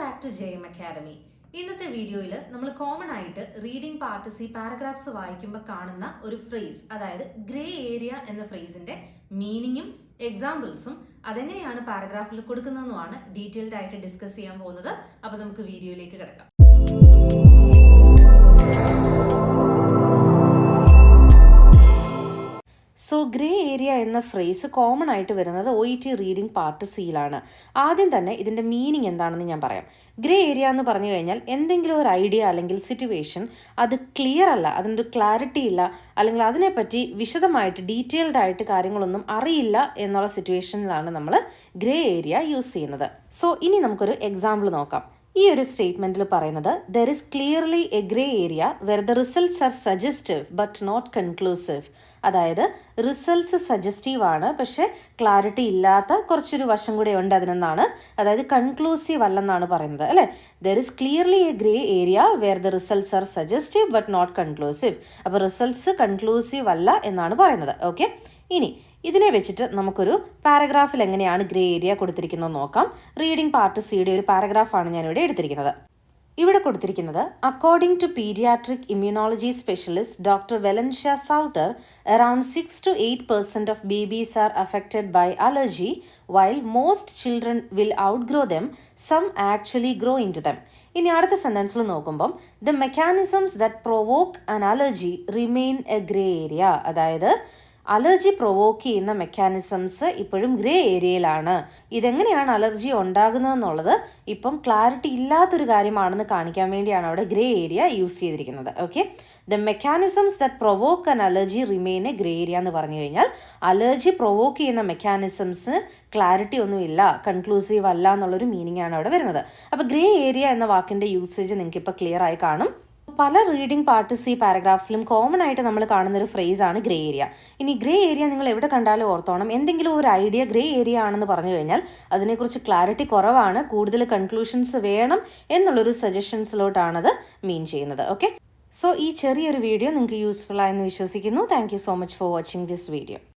Back to JM academy. ഇന്നത്തെ വീഡിയോയിൽ നമ്മൾ കോമൺ ആയിട്ട് റീഡിംഗ് പാർട്ട് സി പാരഗ്രാഫ്സ് വായിക്കുമ്പോൾ കാണുന്ന ഒരു ഫ്രേസ്, അതായത് ഗ്രേ ഏരിയ എന്ന ഫ്രേസിന്റെ മീനിങ്ങും എക്സാമ്പിൾസും അതെങ്ങനെയാണ് പാരഗ്രാഫിൽ കൊടുക്കുന്നതെന്നുമാണ് ഡീറ്റെയിൽഡ് ആയിട്ട് ഡിസ്കസ് ചെയ്യാൻ പോകുന്നത്. അപ്പോൾ നമുക്ക് വീഡിയോയിലേക്ക് കിടക്കാം. സോ ഗ്രേ ഏരിയ എന്ന ഫ്രേസ് കോമൺ ആയിട്ട് വരുന്നത് OET റീഡിംഗ് പാർട്ട് സിയിലാണ്. ആദ്യം തന്നെ ഇതിൻ്റെ മീനിങ് എന്താണെന്ന് ഞാൻ പറയാം. ഗ്രേ ഏരിയ എന്ന് പറഞ്ഞു കഴിഞ്ഞാൽ എന്തെങ്കിലും ഒരു ഐഡിയ അല്ലെങ്കിൽ സിറ്റുവേഷൻ അത് ക്ലിയർ അല്ല, അതിനൊരു ക്ലാരിറ്റി ഇല്ല, അല്ലെങ്കിൽ അതിനെപ്പറ്റി വിശദമായിട്ട് ഡീറ്റെയിൽഡ് ആയിട്ട് കാര്യങ്ങളൊന്നും അറിയില്ല എന്നുള്ള സിറ്റുവേഷനിലാണ് നമ്മൾ ഗ്രേ ഏരിയ യൂസ് ചെയ്യുന്നത്. സോ ഇനി നമുക്കൊരു എക്സാമ്പിൾ നോക്കാം. ഈ ഒരു സ്റ്റേറ്റ്മെന്റിൽ പറയുന്നത് there is clearly a grey area where the results are suggestive but not conclusive. അതായത് റിസൾട്ട്സ് സജസ്റ്റീവ് ആണ്, പക്ഷെ ക്ലാരിറ്റി ഇല്ലാത്ത കുറച്ചൊരു വശം കൂടെ ഉണ്ട് അതിനെന്നാണ്. അതായത് കൺക്ലൂസീവ് അല്ലെന്നാണ് പറയുന്നത്, അല്ലേ? There is clearly a grey area where the results are suggestive but not conclusive. അപ്പോൾ റിസൾട്ട്സ് കൺക്ലൂസീവ് അല്ല എന്നാണ് പറയുന്നത്. ഓക്കെ, ഇനി ഇതിനെ വെച്ചിട്ട് നമുക്കൊരു പാരഗ്രാഫിൽ എങ്ങനെയാണ് ഗ്രേ ഏരിയ കൊടുത്തിരിക്കുന്നത് നോക്കാം. റീഡിംഗ് പാർട്ട് സിയുടെ ഒരു പാരഗ്രാഫാണ് ഞാനിവിടെ എടുത്തിരിക്കുന്നത്. ഇവിടെ കൊടുത്തിരിക്കുന്നത് according to pediatric immunology specialist doctor Valencia Sauter, around 6 to 8% of babies are affected by allergy, while most children will outgrow them, some actually grow into them. ഇനി അടുത്ത സെന്റൻസിൽ നോക്കുമ്പം the mechanisms that provoke an allergy remain A grey area. അതായത് allergy provoke ചെയ്യുന്ന mechanisms ഇപ്പോഴും grey ഏരിയയിലാണ്. ഇതെങ്ങനെയാണ് allergy ഉണ്ടാകുന്നതെന്നുള്ളത് ഇപ്പം clarity ഇല്ലാത്തൊരു കാര്യമാണെന്ന് കാണിക്കാൻ വേണ്ടിയാണ് അവിടെ ഗ്രേ ഏരിയ യൂസ് ചെയ്തിരിക്കുന്നത്. Okay, the mechanisms that provoke an allergy remain A grey area എന്ന് പറഞ്ഞു കഴിഞ്ഞാൽ അലർജി പ്രൊവോക്ക് ചെയ്യുന്ന മെക്കാനിസംസ് ക്ലാരിറ്റി ഒന്നുമില്ല, കൺക്ലൂസീവ് അല്ല എന്നുള്ളൊരു മീനിങ് ആണ് അവിടെ വരുന്നത്. അപ്പോൾ ഗ്രേ ഏരിയ എന്ന വാക്കിൻ്റെ യൂസേജ് നിങ്ങൾക്ക് ഇപ്പോൾ ക്ലിയർ ആയി കാണും. പല റീഡിംഗ് പാർട്ട് സി പാരഗ്രാഫ്സിലും കോമൺ ആയിട്ട് നമ്മൾ കാണുന്ന ഒരു ഫ്രേസാണ് ഗ്രേ ഏരിയ. ഇനി ഗ്രേ ഏരിയ നിങ്ങൾ എവിടെ കണ്ടാലും ഓർത്തോണം, എന്തെങ്കിലും ഒരു ഐഡിയ ഗ്രേ ഏരിയ ആണെന്ന് പറഞ്ഞു കഴിഞ്ഞാൽ അതിനെക്കുറിച്ച് ക്ലാരിറ്റി കുറവാണ്, കൂടുതൽ കൺക്ലൂഷൻസ് വേണം എന്നുള്ളൊരു സജഷൻസിലോട്ടാണത് മീൻ ചെയ്യുന്നത്. ഓക്കെ, സോ ഈ ചെറിയൊരു വീഡിയോ നിങ്ങൾക്ക് യൂസ്ഫുൾ ആയെന്ന് വിശ്വസിക്കുന്നു. Thank you so much for watching this video.